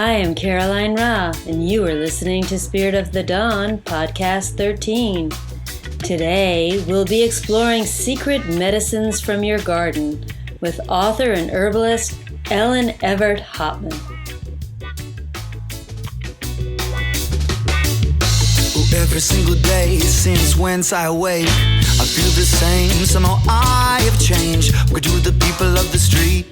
I am Caroline Ra, and you are listening to Spirit of the Dawn, Podcast 13. Today, we'll be exploring secret medicines from your garden with author and herbalist Ellen Evert Hopman. Every single day since whence I wake, I feel the same, somehow I have changed. What do the people of the street?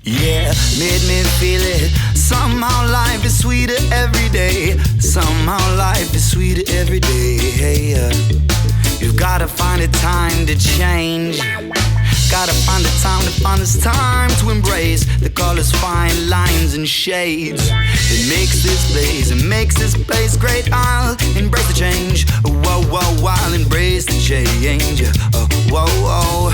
Yeah, made me feel it. Somehow life is sweeter every day. Somehow life is sweeter every day. Hey, you've gotta find a time to change. Gotta find the time to find this time to embrace the colors, fine lines and shades. It makes this place great. I'll embrace the change. Whoa, whoa, I'll embrace the change. Whoa, whoa.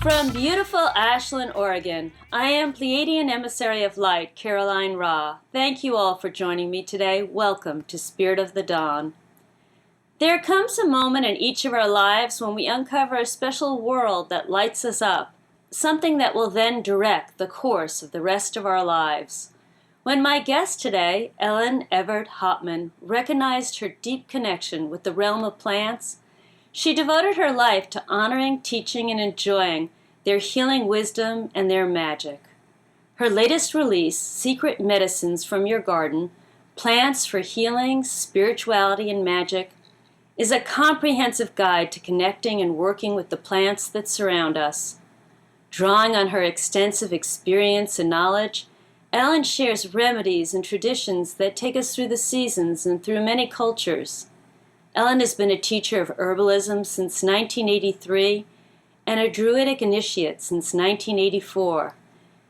From beautiful Ashland, Oregon, I am Pleiadian Emissary of Light, Caroline Ra. Thank you all for joining me today. Welcome to Spirit of the Dawn. There comes a moment in each of our lives when we uncover a special world that lights us up, something that will then direct the course of the rest of our lives. When my guest today, Ellen Evert Hopman, recognized her deep connection with the realm of plants, she devoted her life to honoring, teaching, and enjoying their healing wisdom and their magic. Her latest release, Secret Medicines from Your Garden, Plants for Healing, Spirituality, and Magic, is a comprehensive guide to connecting and working with the plants that surround us. Drawing on her extensive experience and knowledge, Ellen shares remedies and traditions that take us through the seasons and through many cultures. Ellen has been a teacher of herbalism since 1983 and a Druidic initiate since 1984.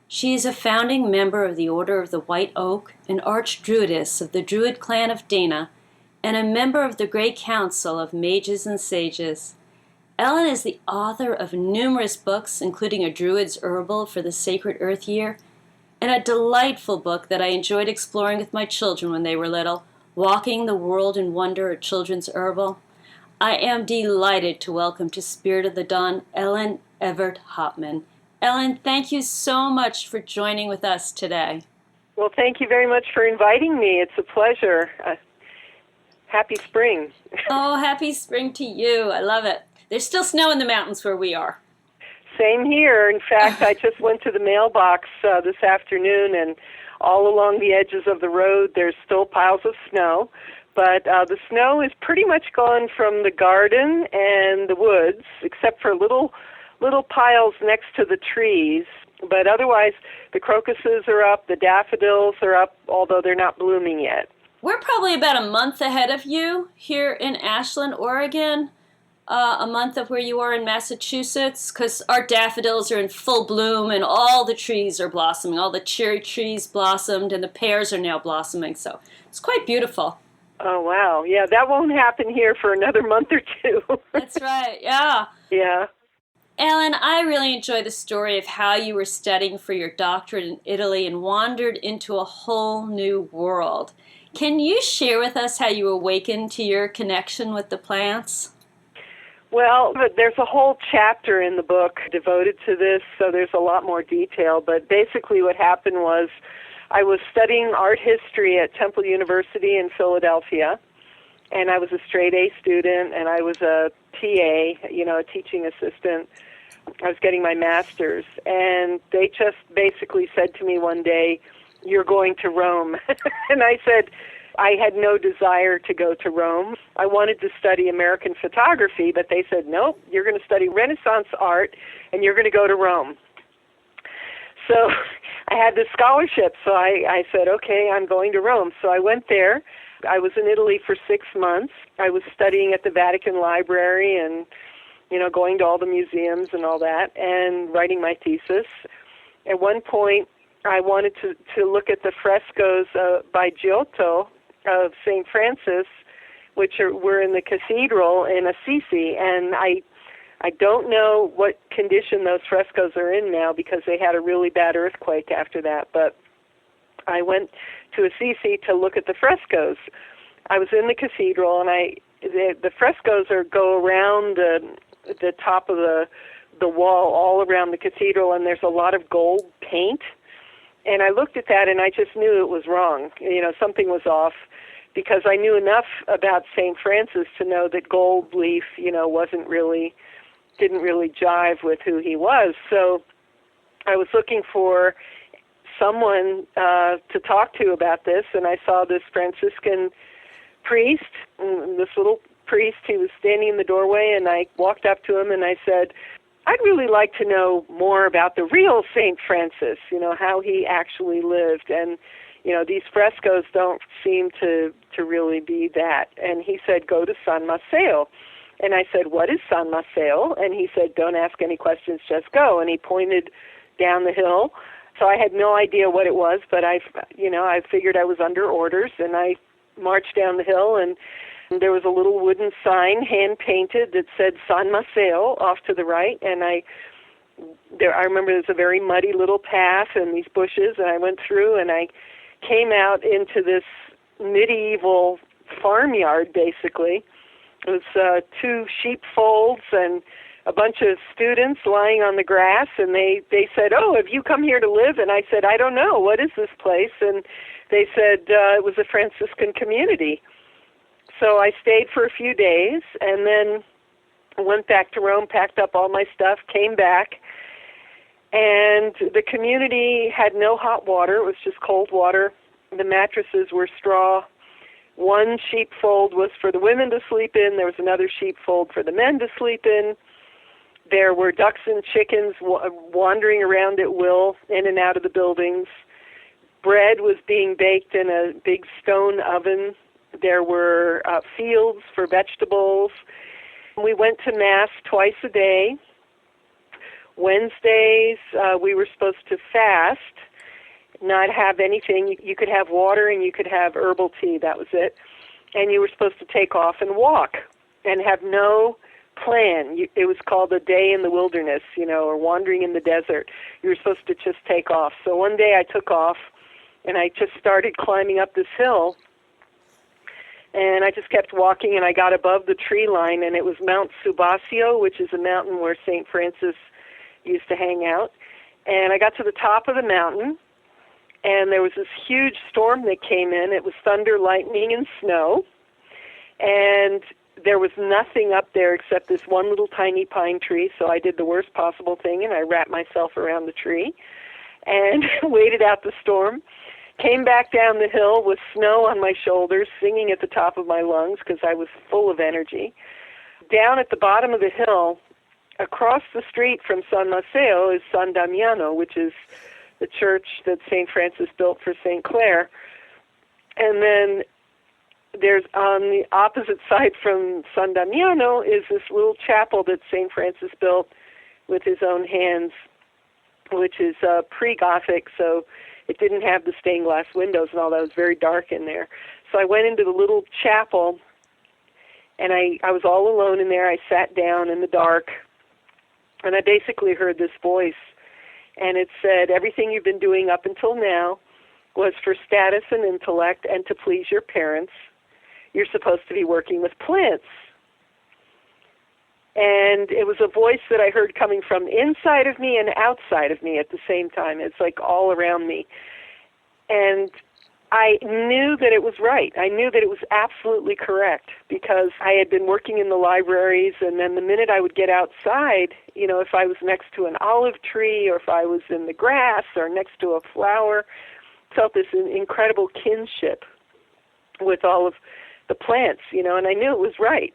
She is a founding member of the Order of the White Oak, an archdruidess of the Druid clan of Dana, and a member of the Great Council of Mages and Sages. Ellen is the author of numerous books, including a Druid's Herbal for the Sacred Earth Year, and a delightful book that I enjoyed exploring with my children when they were little, Walking the World in Wonder, a Children's Herbal. I am delighted to welcome to Spirit of the Dawn, Ellen Evert Hopman. Ellen, thank you so much for joining with us today. Well, thank you very much for inviting me. It's a pleasure. Happy spring. Oh, happy spring to you. I love it. There's still snow in the mountains where we are. Same here. In fact, I just went to the mailbox this afternoon, and all along the edges of the road there's still piles of snow. But the snow is pretty much gone from the garden and the woods, except for little piles next to the trees. But otherwise, the crocuses are up, the daffodils are up, although they're not blooming yet. We're probably about a month ahead of you here in Ashland, Oregon, a month of where you are in Massachusetts, because our daffodils are in full bloom and all the trees are blossoming. All the cherry trees blossomed and the pears are now blossoming, so it's quite beautiful. Oh, wow. Yeah, that won't happen here for another month or two. That's right, yeah. Yeah. Ellen, I really enjoy the story of how you were studying for your doctorate in Italy and wandered into a whole new world. Can you share with us how you awakened to your connection with the plants? Well, there's a whole chapter in the book devoted to this, so there's a lot more detail. But basically what happened was I was studying art history at Temple University in Philadelphia, and I was a straight A student, and I was a TA, a teaching assistant. I was getting my master's, and they just basically said to me one day, "You're going to Rome." And I said, I had no desire to go to Rome. I wanted to study American photography, but they said, nope, you're going to study Renaissance art, and you're going to go to Rome. So I had this scholarship, so I said, okay, I'm going to Rome. So I went there. I was in Italy for 6 months. I was studying at the Vatican Library and, going to all the museums and all that, and writing my thesis. At one point, I wanted to look at the frescoes by Giotto of St. Francis, which were in the cathedral in Assisi, and I don't know what condition those frescoes are in now because they had a really bad earthquake after that, but I went to Assisi to look at the frescoes. I was in the cathedral, and the frescoes go around the top of the wall all around the cathedral, and there's a lot of gold paint. And I looked at that and I just knew it was wrong. Something was off, because I knew enough about St. Francis to know that gold leaf, didn't really jive with who he was. So I was looking for someone to talk to about this, and I saw this Franciscan priest, this little priest. He was standing in the doorway, and I walked up to him and I said, I'd really like to know more about the real St. Francis, how he actually lived. And, these frescoes don't seem to really be that. And he said, go to San Maceo. And I said, what is San Maceo? And he said, don't ask any questions, just go. And he pointed down the hill. So I had no idea what it was, but I figured I was under orders, and I marched down the hill, and there was a little wooden sign, hand-painted, that said San Maceo off to the right, and I remember there was a very muddy little path and these bushes, and I went through, and I came out into this medieval farmyard, basically. It was 2 sheepfolds and a bunch of students lying on the grass, and they said, oh, have you come here to live? And I said, I don't know. What is this place? And they said it was a Franciscan community. So I stayed for a few days, and then went back to Rome, packed up all my stuff, came back, and the community had no hot water. It was just cold water. The mattresses were straw. One sheepfold was for the women to sleep in. There was another sheepfold for the men to sleep in. There were ducks and chickens wandering around at will, in and out of the buildings. Bread was being baked in a big stone oven. There were fields for vegetables. We went to Mass twice a day. Wednesdays, we were supposed to fast, not have anything. You could have water and you could have herbal tea. That was it. And you were supposed to take off and walk and have no plan. It was called a day in the wilderness, or wandering in the desert. You were supposed to just take off. So one day I took off, and I just started climbing up this hill, and I just kept walking, and I got above the tree line, and it was Mount Subasio, which is a mountain where St. Francis used to hang out. And I got to the top of the mountain, and there was this huge storm that came in. It was thunder, lightning, and snow, and there was nothing up there except this one little tiny pine tree, so I did the worst possible thing, and I wrapped myself around the tree and waited out the storm. Came back down the hill with snow on my shoulders, singing at the top of my lungs because I was full of energy. Down at the bottom of the hill, across the street from San Maceo, is San Damiano, which is the church that St. Francis built for St. Clare. And then there's on the opposite side from San Damiano is this little chapel that St. Francis built with his own hands, which is pre-Gothic, so it didn't have the stained glass windows and all that. It was very dark in there. So I went into the little chapel, and I was all alone in there. I sat down in the dark, and I basically heard this voice, and it said, everything you've been doing up until now was for status and intellect and to please your parents. You're supposed to be working with plants. And it was a voice that I heard coming from inside of me and outside of me at the same time. It's like all around me. And I knew that it was right. I knew that it was absolutely correct because I had been working in the libraries, and then the minute I would get outside, if I was next to an olive tree or if I was in the grass or next to a flower, felt this incredible kinship with all of the plants, and I knew it was right.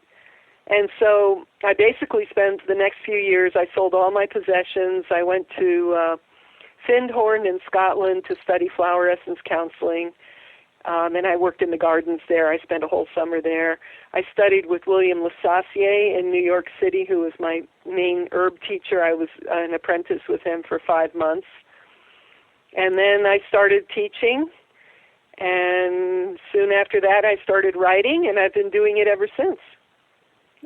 And so I basically spent the next few years, I sold all my possessions. I went to Findhorn in Scotland to study flower essence counseling, and I worked in the gardens there. I spent a whole summer there. I studied with William LeSassier in New York City, who was my main herb teacher. I was an apprentice with him for 5 months. And then I started teaching. And soon after that, I started writing, and I've been doing it ever since.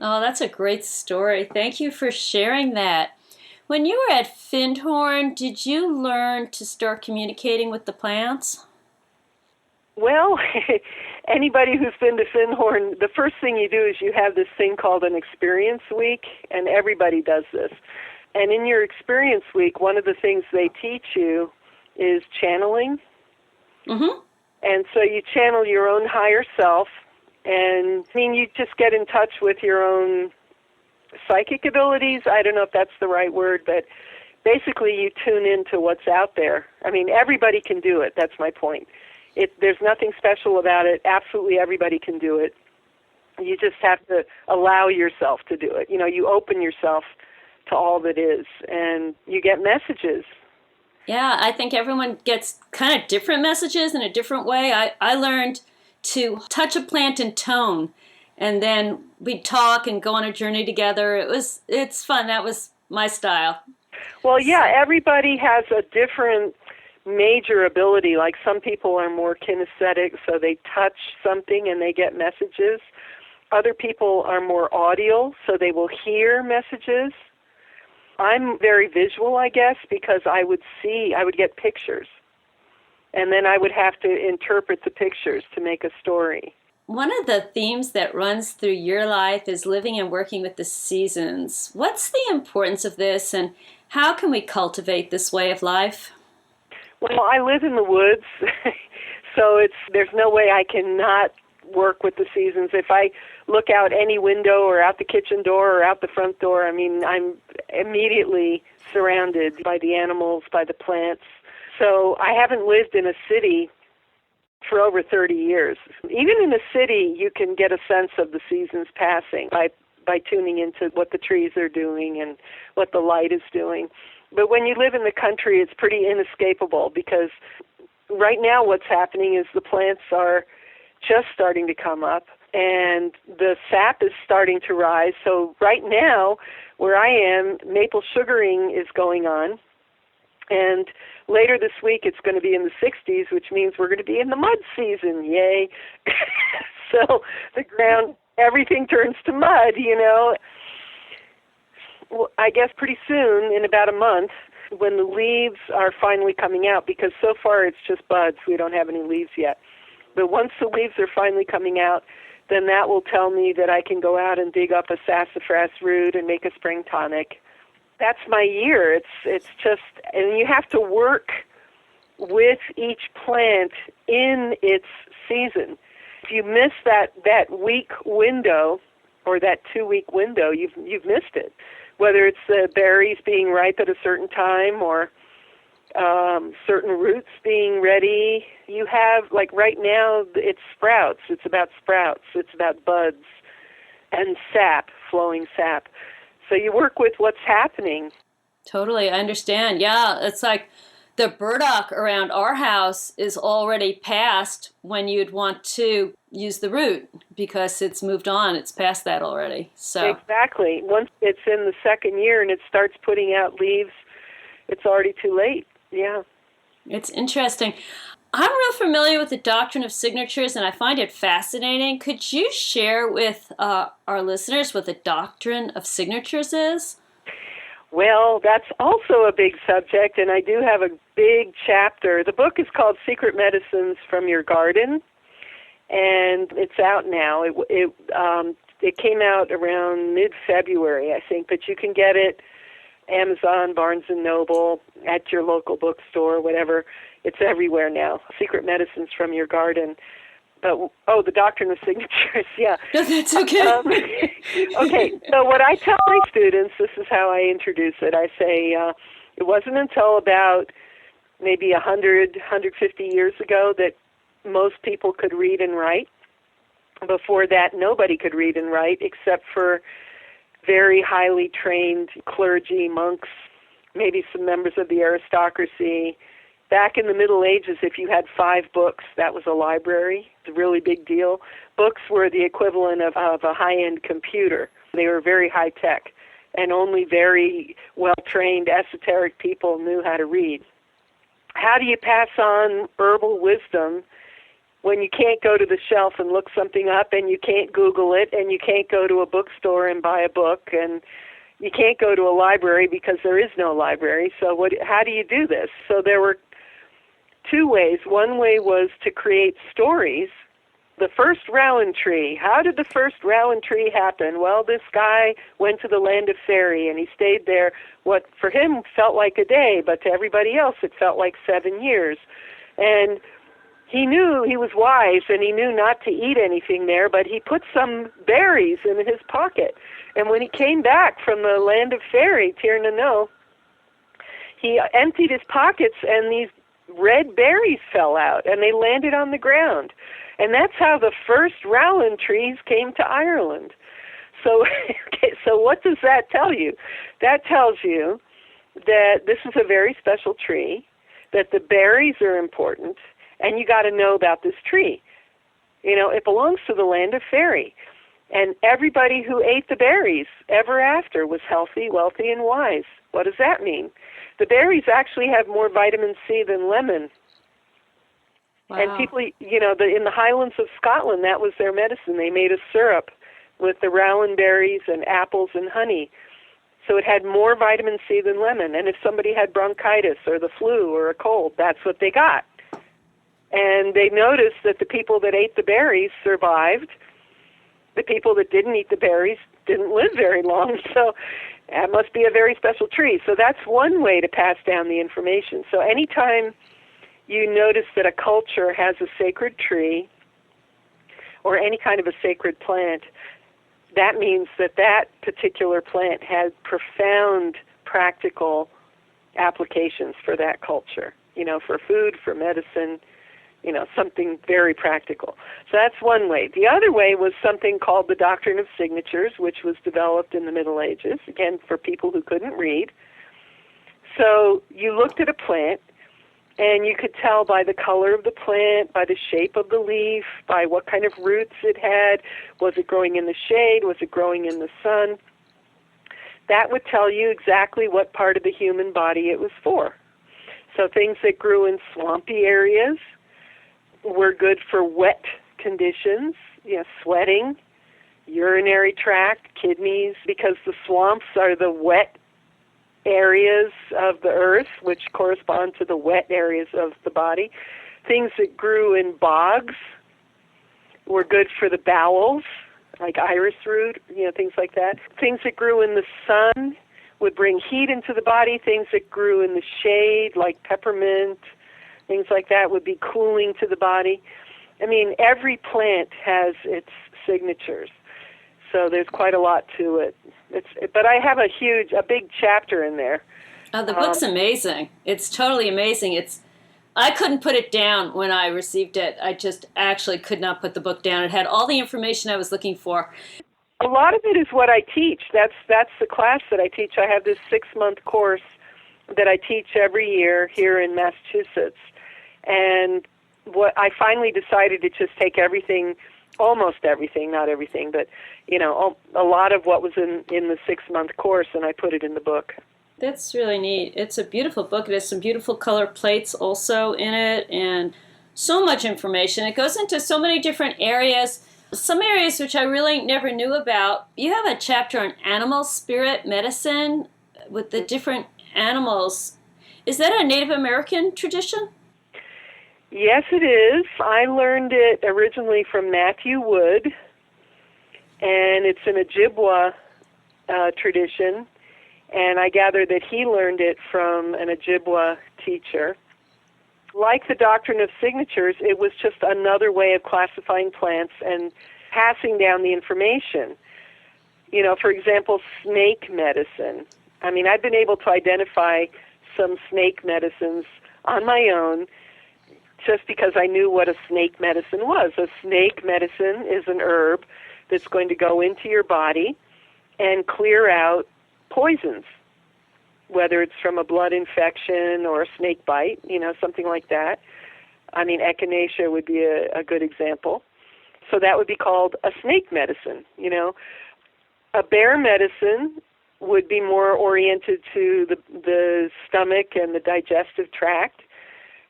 Oh, that's a great story. Thank you for sharing that. When you were at Findhorn, did you learn to start communicating with the plants? Well, anybody who's been to Findhorn, the first thing you do is you have this thing called an experience week, and everybody does this. And in your experience week, one of the things they teach you is channeling. Mm-hmm. And so you channel your own higher self, and you just get in touch with your own psychic abilities. I don't know if that's the right word, but basically you tune into what's out there. Everybody can do it. That's my point. There's nothing special about it. Absolutely everybody can do it. You just have to allow yourself to do it. You open yourself to all that is, and you get messages. Yeah, I think everyone gets kind of different messages in a different way. I learned to touch a plant in tone, and then we'd talk and go on a journey together. It's fun. That was my style. Well, yeah, everybody has a different major ability. Like some people are more kinesthetic, so they touch something and they get messages. Other people are more audial, so they will hear messages. I'm very visual, I guess, because I would get pictures, and then I would have to interpret the pictures to make a story. One of the themes that runs through your life is living and working with the seasons. What's the importance of this, and how can we cultivate this way of life? Well, I live in the woods, so there's no way I can not work with the seasons. If I look out any window or out the kitchen door or out the front door, I'm immediately surrounded by the animals, by the plants. So I haven't lived in a city for over 30 years. Even in a city, you can get a sense of the seasons passing by tuning into what the trees are doing and what the light is doing. But when you live in the country, it's pretty inescapable, because right now what's happening is the plants are just starting to come up, and the sap is starting to rise. So right now, where I am, maple sugaring is going on, and later this week it's going to be in the 60s, which means we're going to be in the mud season. Yay! So the ground, everything turns to mud, Well, I guess pretty soon, in about a month, when the leaves are finally coming out, because so far it's just buds, we don't have any leaves yet. But once the leaves are finally coming out, then that will tell me that I can go out and dig up a sassafras root and make a spring tonic. That's my year. It's just, and you have to work with each plant in its season. If you miss that week window or that 2-week window, you've missed it. Whether it's the berries being ripe at a certain time or certain roots being ready. You have, like right now, it's sprouts. It's about sprouts. It's about buds and sap, flowing sap. So you work with what's happening. Totally, I understand. Yeah, it's like the burdock around our house is already past when you'd want to use the root, because it's moved on. It's past that already. So exactly. Once it's in the second year and it starts putting out leaves, it's already too late. Yeah. It's interesting. I'm real familiar with the Doctrine of Signatures, and I find it fascinating. Could you share with our listeners what the Doctrine of Signatures is? Well, that's also a big subject, and I do have a big chapter. The book is called Secret Medicines from Your Garden, and it's out now. It came out around mid-February, I think, but you can get it Amazon, Barnes & Noble, at your local bookstore, whatever. It's everywhere now. Secret Medicines from Your Garden. But, the Doctrine of Signatures, yeah. No, that's okay. Okay, so what I tell my students, this is how I introduce it. I say it wasn't until about maybe 100, 150 years ago that most people could read and write. Before that, nobody could read and write except for very highly trained clergy, monks, maybe some members of the aristocracy. Back in the Middle Ages, if you had 5 books, that was a library. It's a really big deal. Books were the equivalent of a high-end computer. They were very high-tech, and only very well-trained, esoteric people knew how to read. How do you pass on herbal wisdom when you can't go to the shelf and look something up, and you can't Google it, and you can't go to a bookstore and buy a book, and you can't go to a library because there is no library? So how do you do this? So there were 2 ways. One way was to create stories The first rowan tree. How did the first rowan tree happen? Well, this guy went to the land of Faerie, and he stayed there what for him felt like a day, but to everybody else it felt like 7 years. And he knew, he was wise, and he knew not to eat anything there, but he put some berries in his pocket. And when he came back from the land of Faerie, Tir na no, he emptied his pockets, and these red berries fell out, and they landed on the ground. And that's how the first rowan trees came to Ireland. So, okay, so what does that tell you? That tells you that this is a very special tree, that the berries are important, and you got to know about this tree. You know, it belongs to the land of Faerie. And everybody who ate the berries ever after was healthy, wealthy, and wise. What does that mean? The berries actually have more vitamin C than lemon. Wow. And people, you know, in the Highlands of Scotland, that was their medicine. They made a syrup with the rowan berries and apples and honey. So it had more vitamin C than lemon. And if somebody had bronchitis or the flu or a cold, that's what they got. And they noticed that the people that ate the berries survived. The people that didn't eat the berries didn't live very long. So that must be a very special tree. So that's one way to pass down the information. So anytime you notice that a culture has a sacred tree or any kind of a sacred plant, that means that that particular plant has profound practical applications for that culture, you know, for food, for medicine, you know, something very practical. So that's one way. The other way was something called the Doctrine of Signatures, which was developed in the Middle Ages, again, for people who couldn't read. So you looked at a plant, and you could tell by the color of the plant, by the shape of the leaf, by what kind of roots it had. Was it growing in the shade? Was it growing in the sun? That would tell you exactly what part of the human body it was for. So things that grew in swampy areas were good for wet conditions, you know, sweating, urinary tract, kidneys, because the swamps are the wet areas of the earth, which correspond to the wet areas of the body. Things that grew in bogs were good for the bowels, like iris root, you know, things like that. Things that grew in the sun would bring heat into the body. Things that grew in the shade, like peppermint, things like that, would be cooling to the body. I mean, every plant has its signatures, so there's quite a lot to it. But I have a big chapter in there. Oh, the book's amazing. It's totally amazing. I couldn't put it down when I received it. I just actually could not put the book down. It had all the information I was looking for. A lot of it is what I teach. That's the class that I teach. I have this 6-month course that I teach every year here in Massachusetts. And what I finally decided to just take everything, almost everything, not everything, but you know, a lot of what was in the 6-month course, and I put it in the book. That's really neat. It's a beautiful book. It has some beautiful color plates also in it, and so much information. It goes into so many different areas, some areas which I really never knew about. You have a chapter on animal spirit medicine with the different animals. Is that a Native American tradition? Yes, it is. I learned it originally from Matthew Wood, and it's an Ojibwa tradition, and I gather that he learned it from an Ojibwa teacher. Like the Doctrine of Signatures, it was just another way of classifying plants and passing down the information. You know, for example, snake medicine. I mean, I've been able to identify some snake medicines on my own just because I knew what a snake medicine was. A snake medicine is an herb that's going to go into your body and clear out poisons, whether it's from a blood infection or a snake bite, you know, something like that. I mean, echinacea would be a good example. So that would be called a snake medicine, you know. A bear medicine would be more oriented to the stomach and the digestive tract.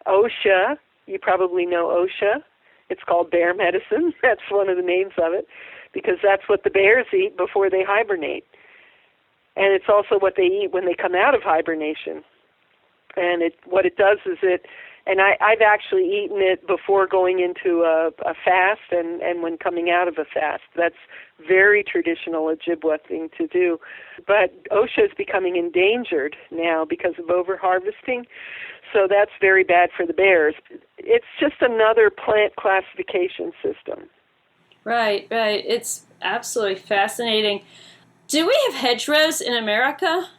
OSHA, you probably know OSHA. It's called bear medicine. That's one of the names of it, because that's what the bears eat before they hibernate. And it's also what they eat when they come out of hibernation. And what it does is it And I've actually eaten it before going into a fast and when coming out of a fast. That's very traditional Ojibwa thing to do. But Osha is becoming endangered now because of overharvesting, so that's very bad for the bears. It's just another plant classification system. Right. It's absolutely fascinating. Do we have hedgerows in America?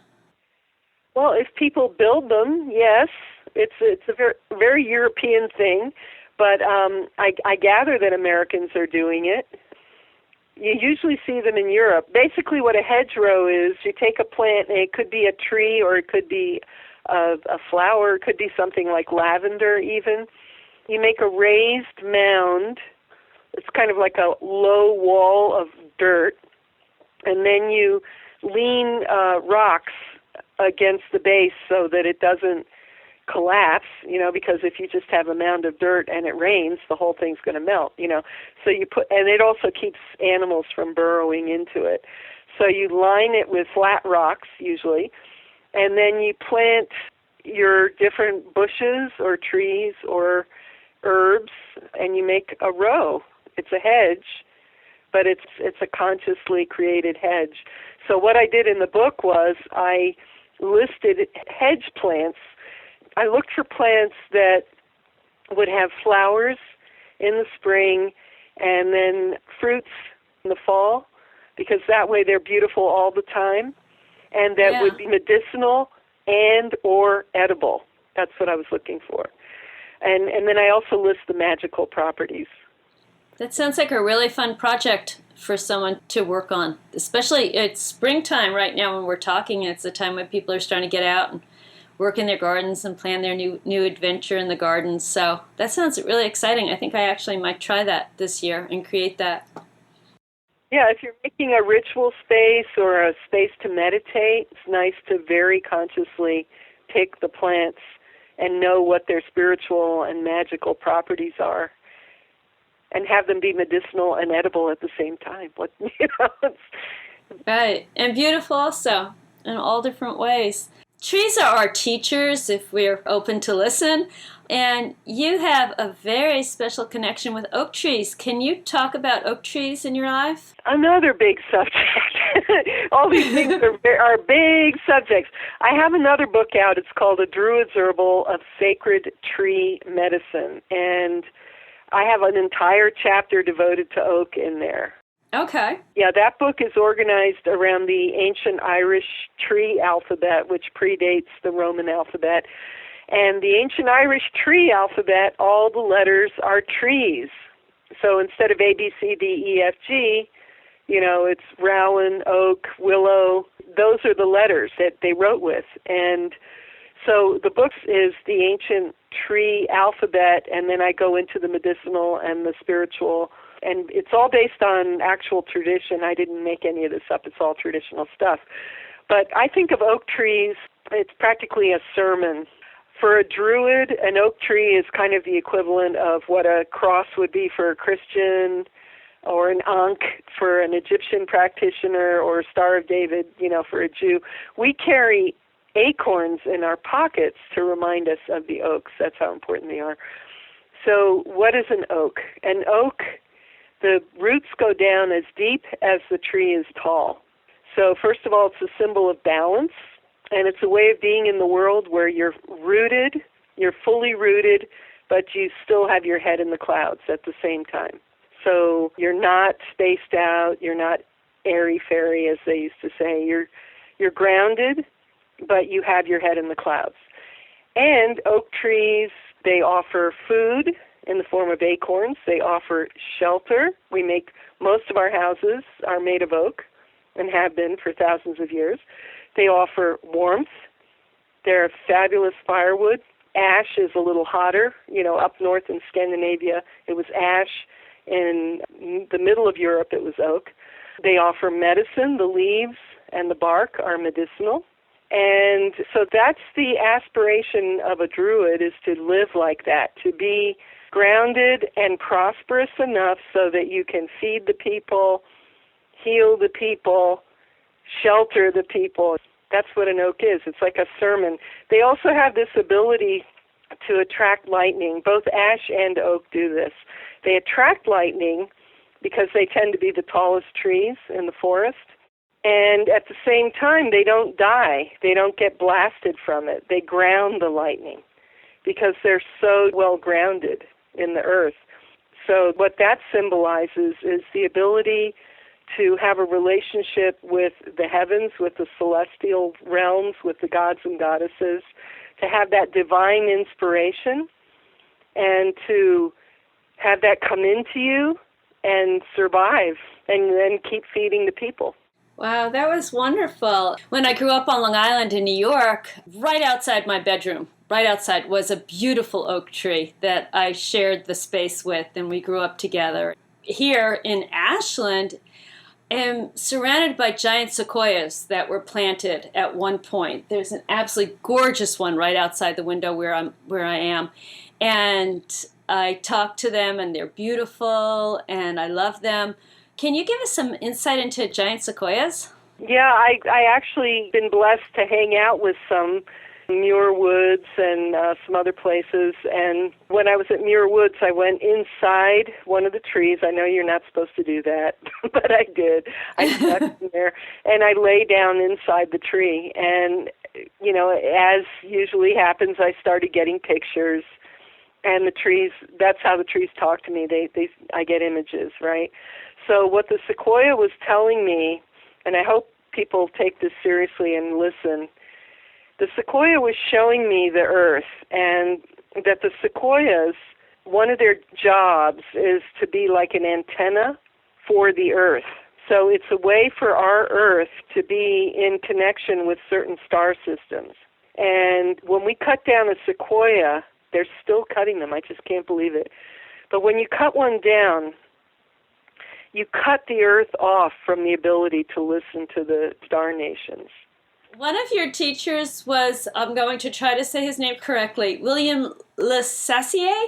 Well, if people build them, yes. It's a very, very European thing, but I gather that Americans are doing it. You usually see them in Europe. Basically what a hedgerow is, you take a plant, and it could be a tree or it could be a flower, it could be something like lavender even. You make a raised mound. It's kind of like a low wall of dirt, and then you lean rocks against the base so that it doesn't collapse, because if you just have a mound of dirt and it rains, the whole thing's going to melt, So you and it also keeps animals from burrowing into it. So you line it with flat rocks usually, and then you plant your different bushes or trees or herbs, and you make a row. It's a hedge, but it's a consciously created hedge. So what I did in the book was I listed hedge plants. I looked for plants that would have flowers in the spring and then fruits in the fall, because that way they're beautiful all the time, and that would be medicinal and or edible. That's what I was looking for. And then I also list the magical properties. That sounds like a really fun project for someone to work on, especially it's springtime right now when we're talking. It's the time when people are starting to get out and work in their gardens and plan their new adventure in the gardens. So that sounds really exciting. I think I actually might try that this year and create that. Yeah, if you're making a ritual space or a space to meditate, it's nice to very consciously pick the plants and know what their spiritual and magical properties are, and have them be medicinal and edible at the same time. Right, and beautiful also in all different ways. Trees are our teachers if we're open to listen, and you have a very special connection with oak trees. Can you talk about oak trees in your life? Another big subject. All these things are big subjects. I have another book out. It's called A Druid's Herbal of Sacred Tree Medicine, and I have an entire chapter devoted to oak in there. Okay. Yeah, that book is organized around the ancient Irish tree alphabet, which predates the Roman alphabet. And the ancient Irish tree alphabet, all the letters are trees. So instead of A, B, C, D, E, F, G, it's rowan, oak, willow. Those are the letters that they wrote with. And so the book is the ancient tree alphabet, and then I go into the medicinal and the spiritual. And it's all based on actual tradition. I didn't make any of this up. It's all traditional stuff. But I think of oak trees, it's practically a sermon. For a Druid, an oak tree is kind of the equivalent of what a cross would be for a Christian, or an Ankh for an Egyptian practitioner, or a Star of David, for a Jew. We carry acorns in our pockets to remind us of the oaks. That's how important they are. So what is an oak? An oak, the roots go down as deep as the tree is tall. So first of all, it's a symbol of balance, and it's a way of being in the world where you're rooted, you're fully rooted, but you still have your head in the clouds at the same time. So you're not spaced out, you're not airy-fairy, as they used to say. You're grounded, but you have your head in the clouds. And oak trees, they offer food in the form of acorns. They offer shelter. Most of our houses are made of oak and have been for thousands of years. They offer warmth. They're fabulous firewood. Ash is a little hotter. Up north in Scandinavia, it was ash. In the middle of Europe, it was oak. They offer medicine. The leaves and the bark are medicinal. And so that's the aspiration of a Druid, is to live like that, to be grounded and prosperous enough so that you can feed the people, heal the people, shelter the people. That's what an oak is. It's like a sermon. They also have this ability to attract lightning. Both ash and oak do this. They attract lightning because they tend to be the tallest trees in the forest. And at the same time, they don't die. They don't get blasted from it. They ground the lightning because they're so well grounded in the earth. So what that symbolizes is the ability to have a relationship with the heavens, with the celestial realms, with the gods and goddesses, to have that divine inspiration and to have that come into you and survive and then keep feeding the people. Wow, that was wonderful. When I grew up on Long Island in New York, right outside my bedroom, right outside was a beautiful oak tree that I shared the space with, and we grew up together. Here in Ashland, I'm surrounded by giant sequoias that were planted at one point. There's an absolutely gorgeous one right outside the window where I am. And I talk to them, and they're beautiful, and I love them. Can you give us some insight into giant sequoias? Yeah, I actually been blessed to hang out with some Muir Woods and some other places. And when I was at Muir Woods, I went inside one of the trees. I know you're not supposed to do that, but I did. I stuck in there, and I lay down inside the tree. And, you know, as usually happens, I started getting pictures. And the trees, that's how the trees talk to me. I get images, right? So what the sequoia was telling me, and I hope people take this seriously and listen, the sequoia was showing me the earth, and that the sequoias, one of their jobs is to be like an antenna for the earth. So it's a way for our earth to be in connection with certain star systems. And when we cut down a sequoia, they're still cutting them. I just can't believe it. But when you cut one down, you cut the earth off from the ability to listen to the star nations. One of your teachers was, I'm going to try to say his name correctly, William LeSassier?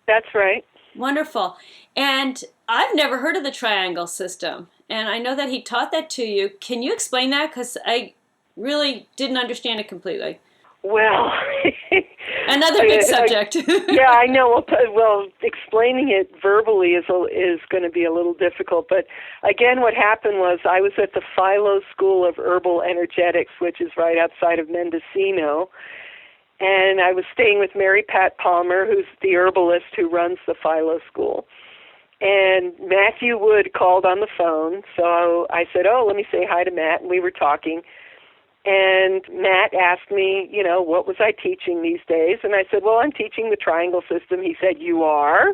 That's right. Wonderful. And I've never heard of the triangle system. And I know that he taught that to you. Can you explain that? Because I really didn't understand it completely. Well, another big subject. Yeah, I know. Well, explaining it verbally is going to be a little difficult. But again, what happened was I was at the Philo School of Herbal Energetics, which is right outside of Mendocino, and I was staying with Mary Pat Palmer, who's the herbalist who runs the Philo School. And Matthew Wood called on the phone, so I said, "Oh, let me say hi to Matt," and we were talking. And Matt asked me, you know, what was I teaching these days? And I said, well, I'm teaching the triangle system. He said, you are?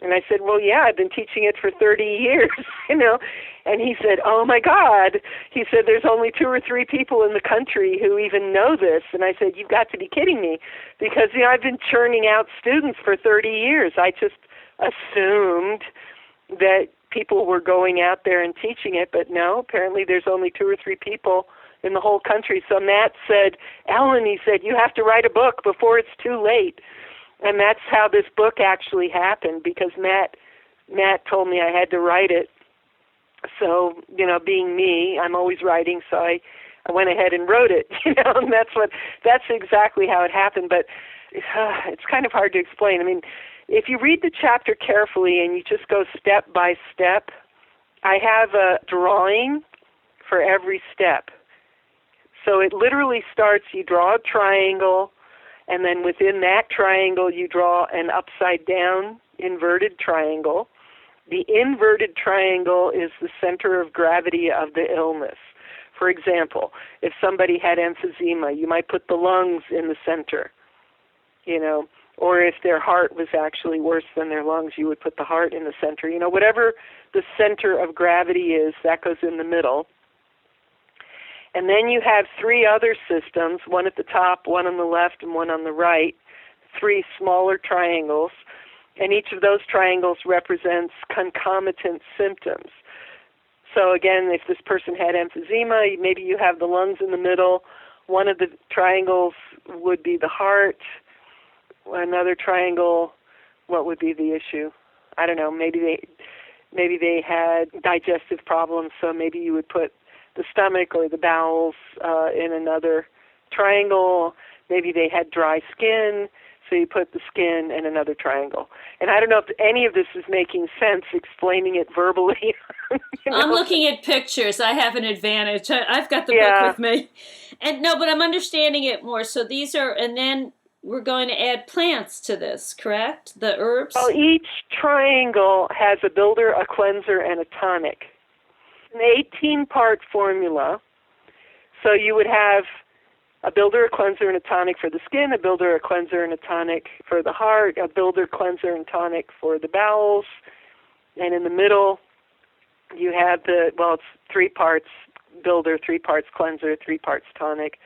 And I said, well, yeah, I've been teaching it for 30 years, you know. And he said, oh, my God. He said, there's only 2 or 3 people in the country who even know this. And I said, you've got to be kidding me, because, you know, I've been churning out students for 30 years. I just assumed that people were going out there and teaching it, but no, apparently there's only 2 or 3 people in the whole country. So Matt said, Ellen, he said, you have to write a book before it's too late. And that's how this book actually happened, because Matt told me I had to write it. So, you know, being me, I'm always writing, so I went ahead and wrote it, you know, and that's exactly how it happened. But it's kind of hard to explain. I mean, if you read the chapter carefully and you just go step by step, I have a drawing for every step. So it literally starts, you draw a triangle, and then within that triangle you draw an upside down inverted triangle. The inverted triangle is the center of gravity of the illness. For example, if somebody had emphysema, you might put the lungs in the center, you know, or if their heart was actually worse than their lungs, you would put the heart in the center. You know, whatever the center of gravity is, that goes in the middle. And then you have 3 other systems, one at the top, one on the left, and one on the right, 3 smaller triangles. And each of those triangles represents concomitant symptoms. So again, if this person had emphysema, maybe you have the lungs in the middle. One of the triangles would be the heart. Another triangle, what would be the issue? I don't know, maybe they had digestive problems, so maybe you would put the stomach or the bowels in another triangle. Maybe they had dry skin, So you put the skin and another triangle. And I don't know if any of this is making sense, explaining it verbally. I'm looking at pictures. I have an advantage. I've got the book with me. And no, but I'm understanding it more. So these are, and then we're going to add plants to this, correct? The herbs? Well, each triangle has a builder, a cleanser, and a tonic. An 18-part formula. So you would have a builder, a cleanser, and a tonic for the skin, a builder, a cleanser, and a tonic for the heart, a builder, cleanser, and tonic for the bowels. And in the middle, you have it's 3 parts builder, 3 parts cleanser, 3 parts tonic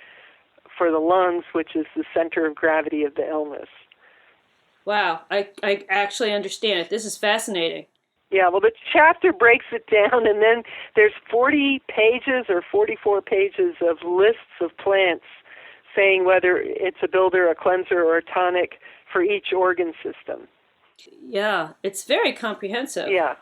for the lungs, which is the center of gravity of the illness. Wow, I actually understand it. This is fascinating. Yeah, well, the chapter breaks it down, and then there's 40 pages or 44 pages of lists of plants saying whether it's a builder, a cleanser, or a tonic for each organ system. Yeah, it's very comprehensive. Yeah.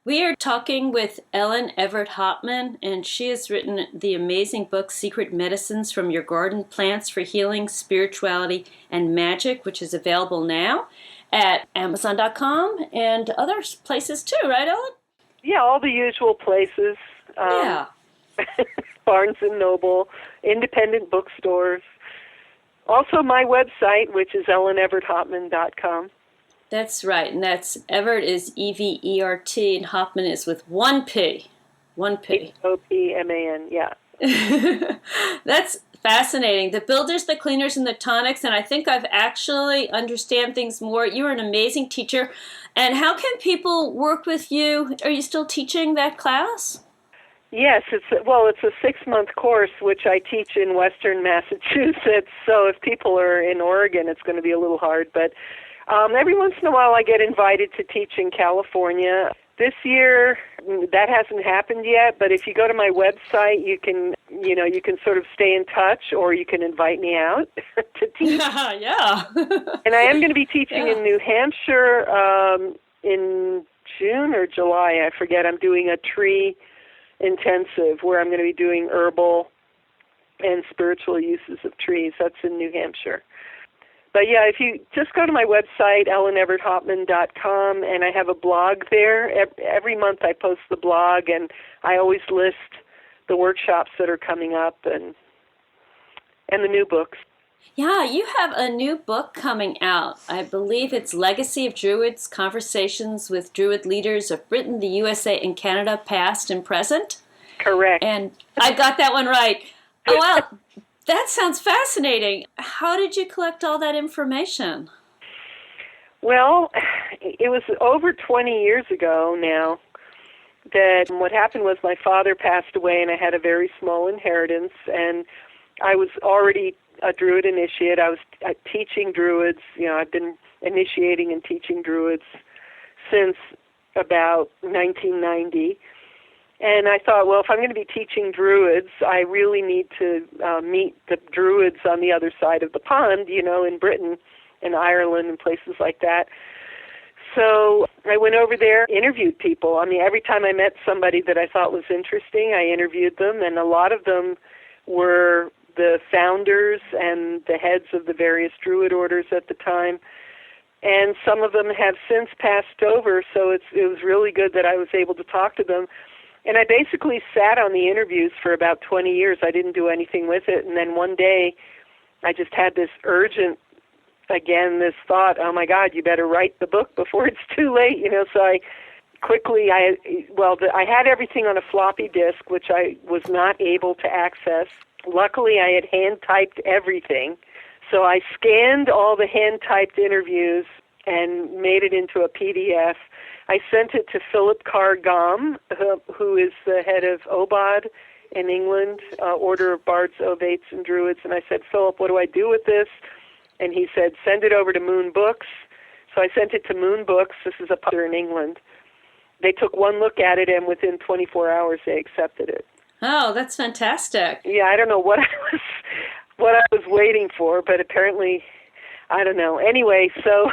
We are talking with Ellen Evert Hopman, and she has written the amazing book, Secret Medicines from Your Garden Plants for Healing, Spirituality, and Magic, which is available now at Amazon.com and other places too, right, Ellen? Yeah, all the usual places. Yeah. Barnes & Noble, independent bookstores. Also my website, which is elleneverthopman.com. That's right, and that's Evert is Evert, and Hopman is with 1 P. 1 P. Hopman, yeah. That's fascinating. The builders, the cleaners, and the tonics, and I think I've actually understand things more. You're an amazing teacher. And how can people work with you? Are you still teaching that class? Yes, it's a 6-month course, which I teach in Western Massachusetts. So if people are in Oregon, it's going to be a little hard. But every once in a while, I get invited to teach in California. This year, that hasn't happened yet. But if you go to my website, you can sort of stay in touch, or you can invite me out to teach. Yeah. And I am going to be teaching in New Hampshire in June or July. I forget. I'm doing a tree intensive where I'm going to be doing herbal and spiritual uses of trees. That's in New Hampshire. But yeah, if you just go to my website, elleneverthopman.com, and I have a blog there. Every month I post the blog, and I always list the workshops that are coming up and the new books. Yeah, you have a new book coming out. I believe it's Legacy of Druids, Conversations with Druid Leaders of Britain, the USA, and Canada, Past and Present. Correct. And I got that one right. Oh, well, that sounds fascinating. How did you collect all that information? Well, it was over 20 years ago now that what happened was my father passed away, and I had a very small inheritance, and I was already a Druid initiate. I was teaching Druids. I've been initiating and teaching Druids since about 1990. And I thought, well, if I'm going to be teaching Druids, I really need to meet the Druids on the other side of the pond, in Britain and Ireland and places like that. So I went over there, interviewed people. I mean, every time I met somebody that I thought was interesting, I interviewed them, and a lot of them were the founders and the heads of the various Druid orders at the time. And some of them have since passed over, so it was really good that I was able to talk to them. And I basically sat on the interviews for about 20 years. I didn't do anything with it. And then one day, I just had this this thought, oh my God, you better write the book before it's too late, So I had everything on a floppy disk, which I was not able to access. Luckily, I had hand-typed everything. So I scanned all the hand-typed interviews and made it into a PDF. I sent it to Philip Carr-Gomm, who is the head of OBOD in England, Order of Bards, Ovates, and Druids. And I said, Philip, what do I do with this? And he said, send it over to Moon Books. So I sent it to Moon Books. This is a publisher in England. They took one look at it, and within 24 hours, they accepted it. Oh, that's fantastic. Yeah, I don't know what I was waiting for, but apparently, I don't know. Anyway, so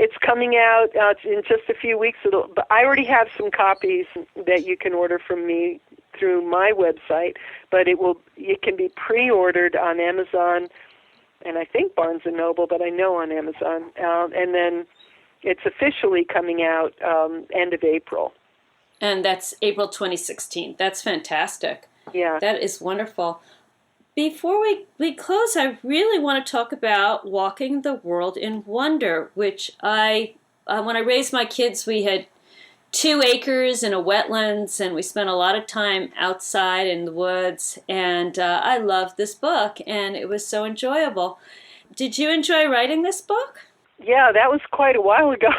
it's coming out in just a few weeks. But I already have some copies that you can order from me through my website, but it can be pre-ordered on Amazon and I think Barnes & Noble, but I know on Amazon. And then it's officially coming out end of April. And that's April 2016. That's fantastic. Yeah. That is wonderful. Before we close, I really want to talk about Walking the World in Wonder, which when I raised my kids, we had 2 acres in a wetlands, and we spent a lot of time outside in the woods, and I loved this book, and it was so enjoyable. Did you enjoy writing this book? Yeah, that was quite a while ago.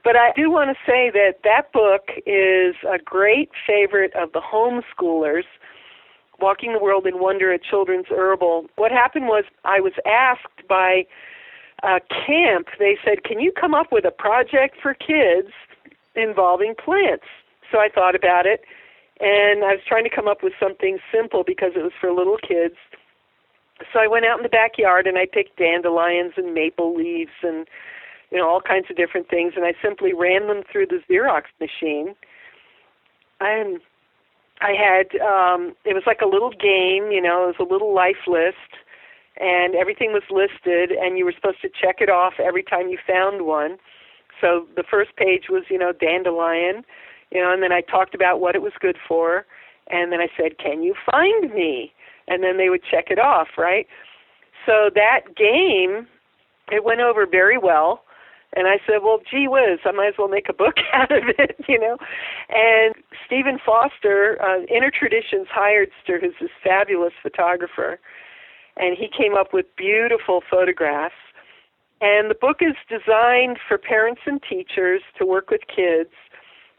But I do want to say that book is a great favorite of the homeschoolers, Walking the World in Wonder at Children's Herbal. What happened was I was asked by a camp, they said, can you come up with a project for kids involving plants? So I thought about it, and I was trying to come up with something simple because it was for little kids. So I went out in the backyard and I picked dandelions and maple leaves and all kinds of different things, and I simply ran them through the Xerox machine. And I had, it was like a little game, it was a little life list, and everything was listed, and you were supposed to check it off every time you found one. So the first page was, dandelion, and then I talked about what it was good for, and then I said, can you find me? And then they would check it off, right? So that game, it went over very well. And I said, well, gee whiz, I might as well make a book out of it, And Stephen Foster, Inner Traditions Hiredster, who's this fabulous photographer, and he came up with beautiful photographs. And the book is designed for parents and teachers to work with kids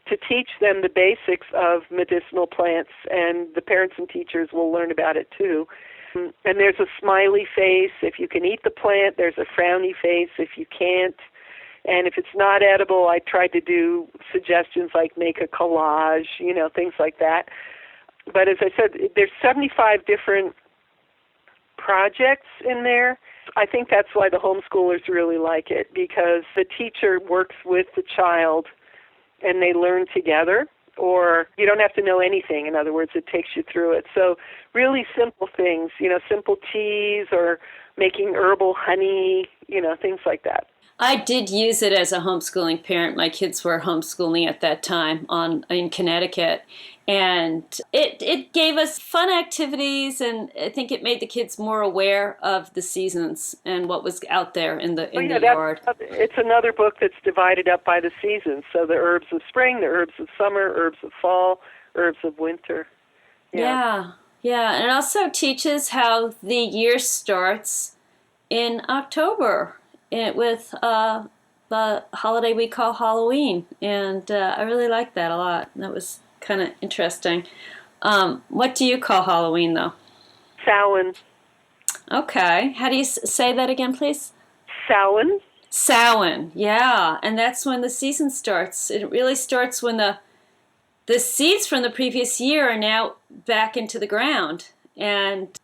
to teach them the basics of medicinal plants, and the parents and teachers will learn about it too. And there's a smiley face if you can eat the plant. There's a frowny face if you can't. And if it's not edible, I tried to do suggestions like make a collage, things like that. But as I said, there's 75 different projects in there. I think that's why the homeschoolers really like it, because the teacher works with the child and they learn together, or you don't have to know anything. In other words, it takes you through it. So really simple things, simple teas or making herbal honey, things like that. I did use it as a homeschooling parent. My kids were homeschooling at that time in Connecticut. And it gave us fun activities, and I think it made the kids more aware of the seasons and what was out there in the yard. It's another book that's divided up by the seasons. So the herbs of spring, the herbs of summer, herbs of fall, herbs of winter. Yeah. And it also teaches how the year starts in October with the holiday we call Halloween. And I really liked that a lot. That was kind of interesting. What do you call Halloween, though? Samhain. Okay. How do you say that again, please? Samhain. Samhain, yeah. And that's when the season starts. It really starts when the seeds from the previous year are now back into the ground. And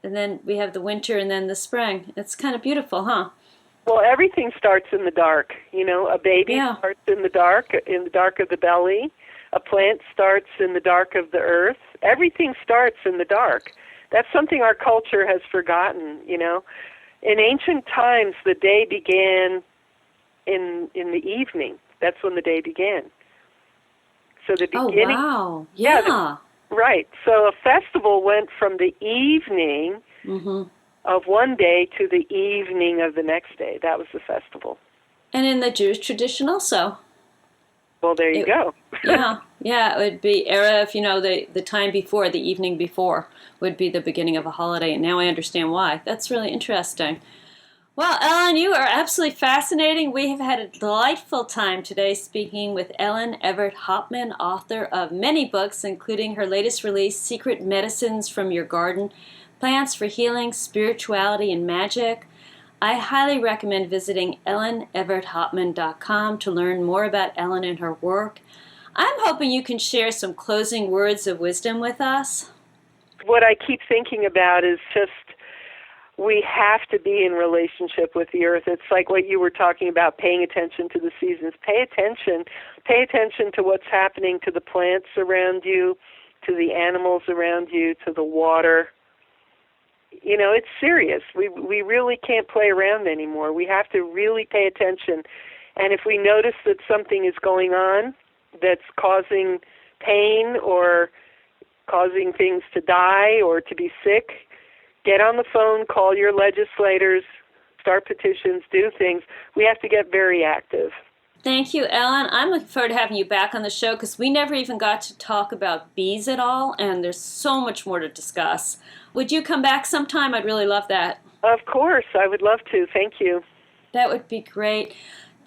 then we have the winter and then the spring. It's kind of beautiful, huh? Well, everything starts in the dark. A baby starts in the dark of the belly. A plant starts in the dark of the earth. Everything starts in the dark. That's something our culture has forgotten, In ancient times, the day began in the evening. That's when the day began. So the beginning... Oh, wow. Yeah. Right. So a festival went from the evening of one day to the evening of the next day. That was the festival. And in the Jewish tradition also. Well, there you go. Yeah, it would be Erev, the time before, the evening before would be the beginning of a holiday, and now I understand why. That's really interesting. Well, Ellen, you are absolutely fascinating. We have had a delightful time today speaking with Ellen Evert Hopman, author of many books, including her latest release, Secret Medicines from Your Garden, Plants for Healing, Spirituality, and Magic. I highly recommend visiting elleneverthopman.com to learn more about Ellen and her work. I'm hoping you can share some closing words of wisdom with us. What I keep thinking about is just we have to be in relationship with the earth. It's like what you were talking about, paying attention to the seasons. Pay attention to what's happening to the plants around you, to the animals around you, to the water. it's serious. We really can't play around anymore. We have to really pay attention. And if we notice that something is going on that's causing pain or causing things to die or to be sick, get on the phone, call your legislators, start petitions, do things. We have to get very active. Thank you, Ellen. I'm looking forward to having you back on the show because we never even got to talk about bees at all, and there's so much more to discuss. Would you come back sometime? I'd really love that. Of course. I would love to. Thank you. That would be great.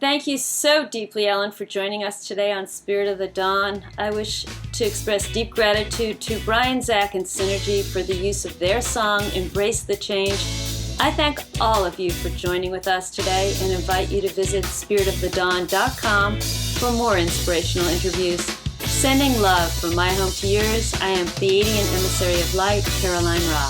Thank you so deeply, Ellen, for joining us today on Spirit of the Dawn. I wish to express deep gratitude to Brian, Zach, and Synergy for the use of their song, Embrace the Change. I thank all of you for joining with us today and invite you to visit spiritofthedawn.com for more inspirational interviews. Sending love from my home to yours, I am Pleiadian Emissary of Light, Caroline Ra.